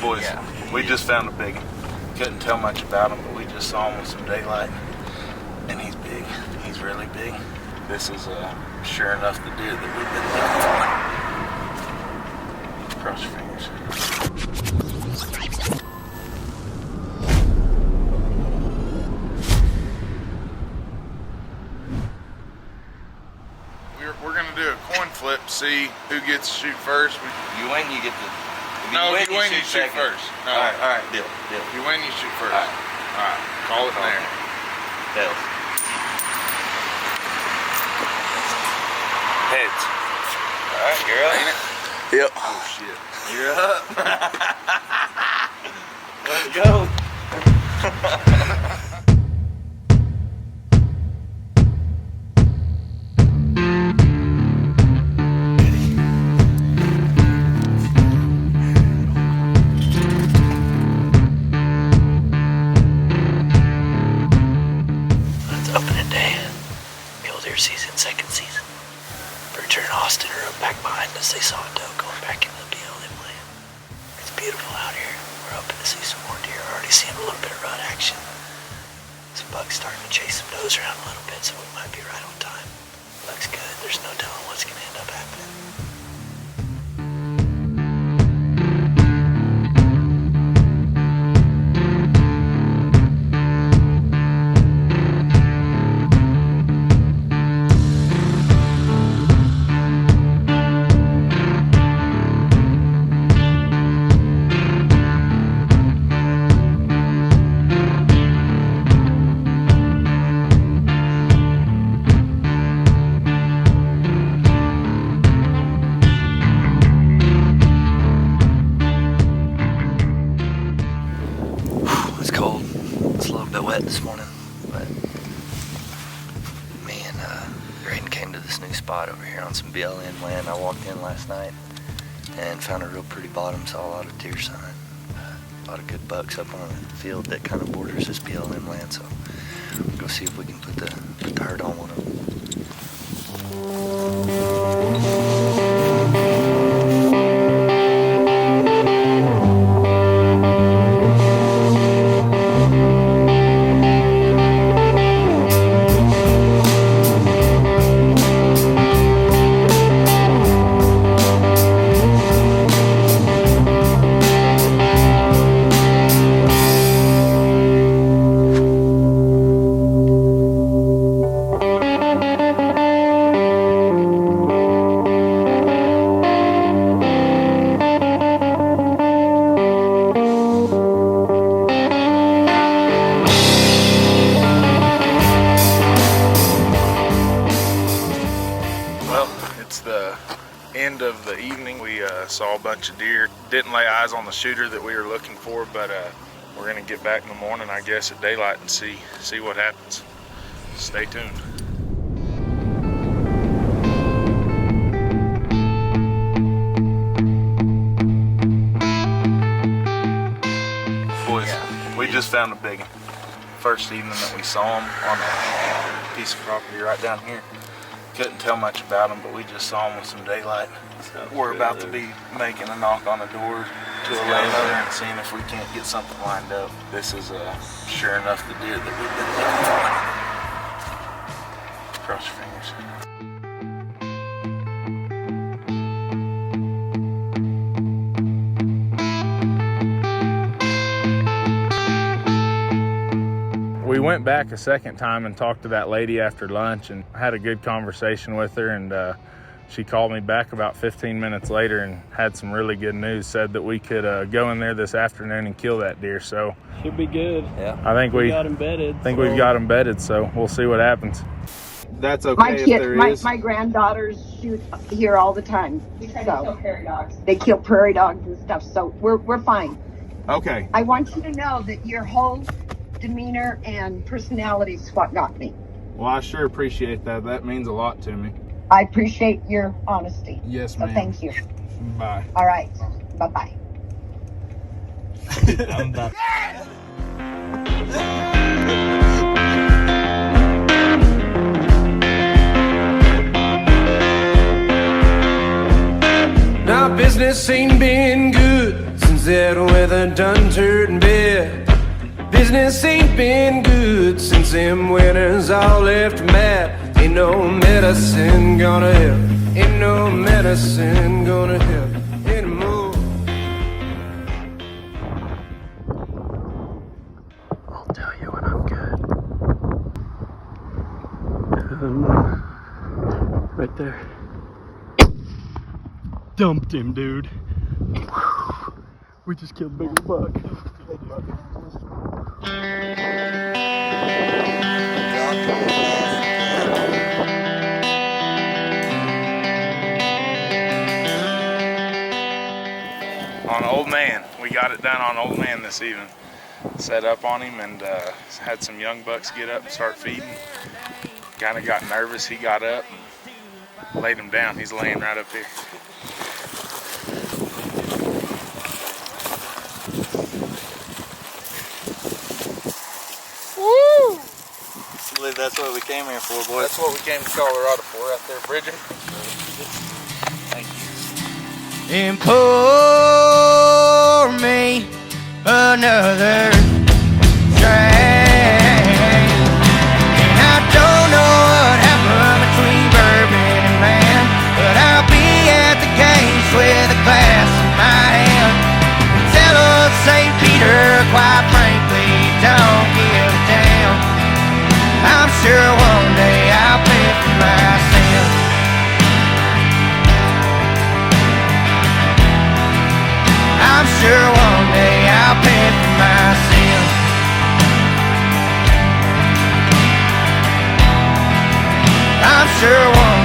Boys, we just found a big one. Couldn't tell much about him, but we just saw him with some daylight. And he's big. He's really big. This is sure enough the deer that we've been looking for. Cross your fingers. We're gonna do a coin flip, see who gets to shoot first. You win, you get to. No, if you win, you shoot first. No. All right, deal. If you win, you shoot first. All right, call it there. Tails. Heads. All right, you're up. Ain't it? Yep. Oh shit. You're up. Let's go. Season, second season. Bridger and Austin are up back behind us. They saw a doe going back into the BLM land. It's beautiful out here. We're hoping to see some more deer. We're already seeing a little bit of rut action. Some bucks starting to chase some does around a little bit, so we might be right on time. Looks good. There's no telling what's going to end up happening. This morning, but me and Graydon came to this new spot over here on some BLM land. I walked in last night and found a real pretty bottom, saw a lot of deer sign, a lot of good bucks up on a field that kind of borders this BLM land, so we'll go see if we can put the herd on one of them. End of the evening, we saw a bunch of deer. Didn't lay eyes on the shooter that we were looking for, but we're gonna get back in the morning, I guess, at daylight and see what happens. Stay tuned. Boys, we just found a big one. First evening that we saw him on a piece of property right down here. Couldn't tell much about him, but we just saw him with some daylight. We're about to be making a knock on the door to a landowner and seeing if we can't get something lined up. This is sure enough the deer that we've been looking for. Cross your fingers. We went back a second time and talked to that lady after lunch and had a good conversation with her, and she called me back about 15 minutes later and had some really good news. Said that we could go in there this afternoon and kill that deer. So should be good. Yeah, I think we got him bedded. We've got him bedded, so we'll see what happens. That's okay. My granddaughters shoot here all the time. We try to kill prairie dogs. They kill prairie dogs and stuff, so we're fine. Okay. I want you to know that your whole demeanor and personality is what got me. Well, I sure appreciate that. That means a lot to me. I appreciate your honesty. Yes, so ma'am. Thank you. Bye. All right. Bye-bye. I'm done. Now business ain't been good since sunset with a done-turned bed. Business ain't been good since them winners all left mad. Ain't no medicine gonna help, ain't no medicine gonna help anymore. I'll tell you when I'm good. Right there. Dumped him, dude. We just killed a bigger buck. On Old Man, we got it done on Old Man this evening. Set up on him and had some young bucks get up and start feeding. Kind of got nervous. He got up and laid him down. He's laying right up here. Woo! I believe that's what we came here for, boys. That's what we came to Colorado for, out there bridging. Thank you. And pour me another drink. And I don't know what happened between bourbon and man, but I'll be at the games with a glass in my hand. And tell old St. Peter, quite frankly, don't give a damn. I'm sure one day I'll pay for my sins. I'm sure one day I'll pay for my sins. I'm sure one